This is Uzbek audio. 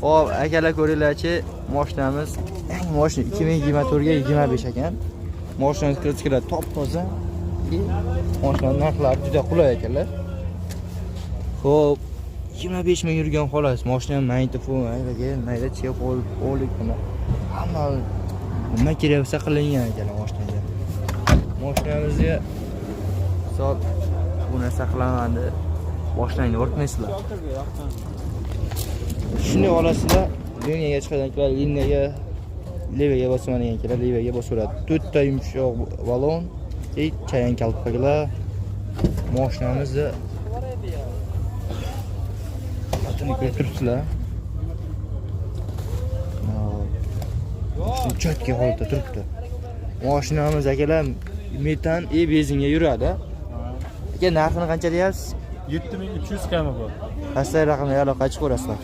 Hop, akalar ko'ringlarchi, mashinamiz yangi mashina 2024 ga 25 ekan. Mashinamiz kirib top-toza. Mashinaning narxlari juda qulay ekanlar. Xo'p, 25 ming yurgan xolos. Mashina magnitofon, mayda chexol, olik nima. Hamma nima kerak bo'lsa qilingan ekanlar mashinaga. Mashinamizga hisob bu narsa qilamandi. Mashinani o'rtmaysizlar. Shuni olasizlar, liniyaga chiqadigan liniyaga levaga bosmagan ekanlar, levaga bosaveradi. 4 ta yumshoq balon, chayan kalpaklar. Mashinamizni atini ko'rib turibsizlar. Chotga holatda turibdi. Mashinamiz akalar metan benzinga yuradi. Aka narxini qancha deyapsiz? 7300 kami bor. Asli raqamga aloqa chiqarasizlar.